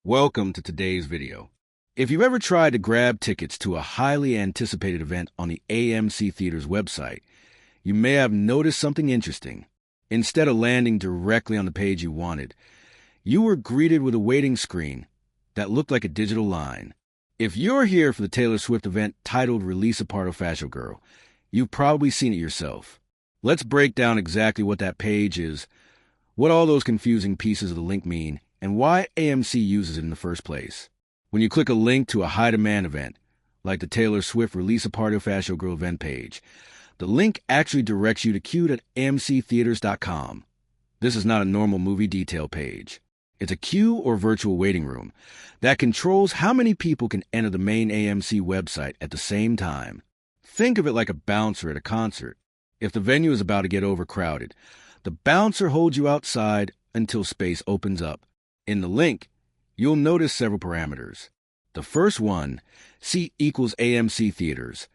Welcome to today's video. If you've ever tried to grab tickets to a highly anticipated event on the AMC Theatres website, you may have noticed something interesting. Instead of landing directly on the page you wanted, you were greeted with a waiting screen that looked like a digital line. If you're here for the Taylor Swift event titled Release a Part of Fashowgirl, you've probably seen it yourself. Let's break down exactly what that page is, what all those confusing pieces of the link mean, and why AMC uses it in the first place. When you click a link to a high-demand event, like the Taylor Swift Release a Party of Fashowgirl event page, the link actually directs you to queue.amctheaters.com. This is not a normal movie detail page. It's a queue or virtual waiting room that controls how many people can enter the main AMC website at the same time. Think of it like a bouncer at a concert. If the venue is about to get overcrowded, the bouncer holds you outside until space opens up. In the link, you'll notice several parameters. The first one, seat equals AMC Theatres,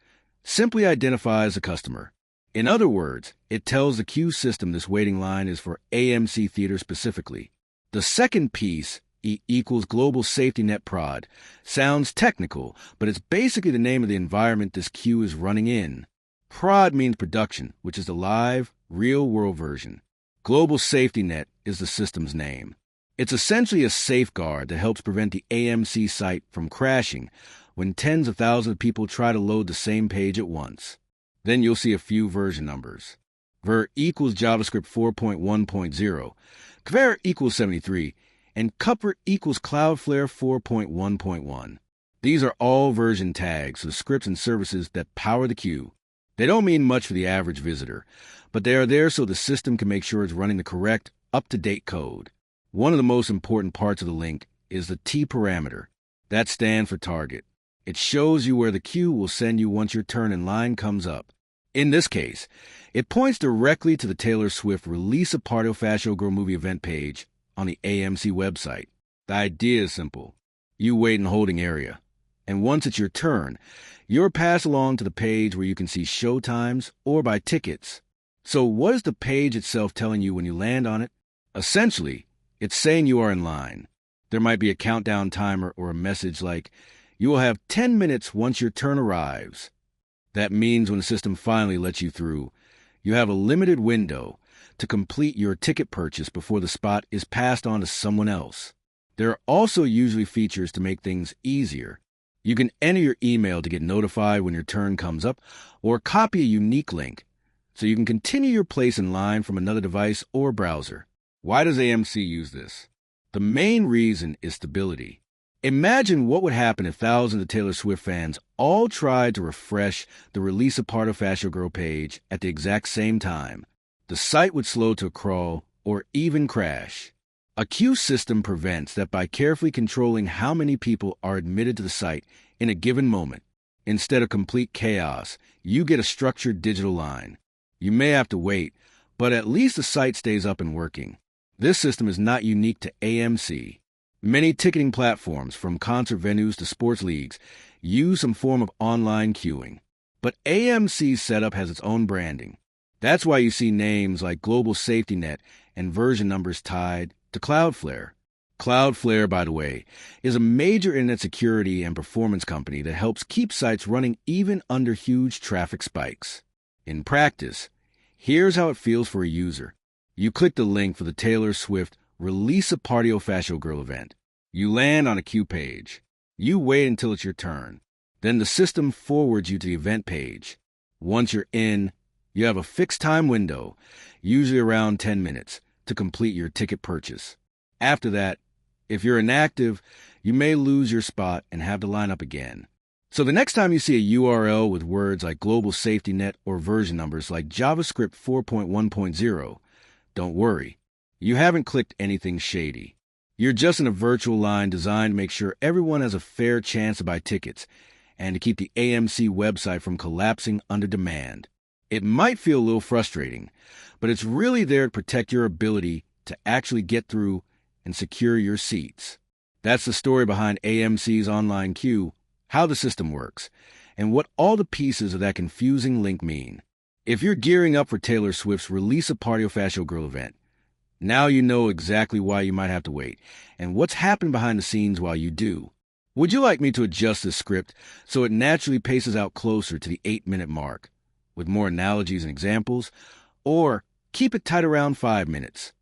simply identifies a customer. In other words, it tells the queue system this waiting line is for AMC Theatres specifically. The second piece, E equals Global Safety Net Prod, sounds technical, but it's basically the name of the environment this queue is running in. Prod means production, which is the live, real-world version. Global Safety Net is the system's name. It's essentially a safeguard that helps prevent the AMC site from crashing when tens of thousands of people try to load the same page at once. Then you'll see a few version numbers. Ver equals JavaScript 4.1.0, Kver equals 73, and Cupper equals Cloudflare 4.1.1. These are all version tags for the scripts and services that power the queue. They don't mean much for the average visitor, but they are there so the system can make sure it's running the correct, up-to-date code. One of the most important parts of the link is the T parameter. That stands for target. It shows you where the queue will send you once your turn in line comes up. In this case, it points directly to the Taylor Swift Release a Party of Fashowgirl movie event page on the AMC website. The idea is simple. You wait in the holding area, and once it's your turn, you're passed along to the page where you can see showtimes or buy tickets. So what is the page itself telling you when you land on it? Essentially, it's saying you are in line. There might be a countdown timer or a message like, you will have 10 minutes once your turn arrives. That means when the system finally lets you through, you have a limited window to complete your ticket purchase before the spot is passed on to someone else. There are also usually features to make things easier. You can enter your email to get notified when your turn comes up, or copy a unique link so you can continue your place in line from another device or browser. Why does AMC use this? The main reason is stability. Imagine what would happen if thousands of Taylor Swift fans all tried to refresh the Release a Part of Fashowgirl page at the exact same time. The site would slow to a crawl or even crash. A queue system prevents that by carefully controlling how many people are admitted to the site in a given moment. Instead of complete chaos, you get a structured digital line. You may have to wait, but at least the site stays up and working. This system is not unique to AMC. Many ticketing platforms, from concert venues to sports leagues, use some form of online queuing. But AMC's setup has its own branding. That's why you see names like Global Safety Net and version numbers tied to Cloudflare. Cloudflare, by the way, is a major internet security and performance company that helps keep sites running even under huge traffic spikes. In practice, here's how it feels for a user. You click the link for the Taylor Swift Release a Party of Fashowgirl event. You land on a queue page. You wait until it's your turn. Then the system forwards you to the event page. Once you're in, you have a fixed time window, usually around 10 minutes, to complete your ticket purchase. After that, if you're inactive, you may lose your spot and have to line up again. So the next time you see a URL with words like Global Safety Net or version numbers like JavaScript 4.1.0, don't worry. You haven't clicked anything shady. You're just in a virtual line designed to make sure everyone has a fair chance to buy tickets and to keep the AMC website from collapsing under demand. It might feel a little frustrating, but it's really there to protect your ability to actually get through and secure your seats. That's the story behind AMC's online queue, how the system works, and what all the pieces of that confusing link mean. If you're gearing up for Taylor Swift's Release a Party of Fashowgirl event, Now you know exactly why you might have to wait, and what's happened behind the scenes while you do. Would you like me to adjust this script so it naturally paces out closer to the 8-minute mark, with more analogies and examples, or keep it tight around 5 minutes?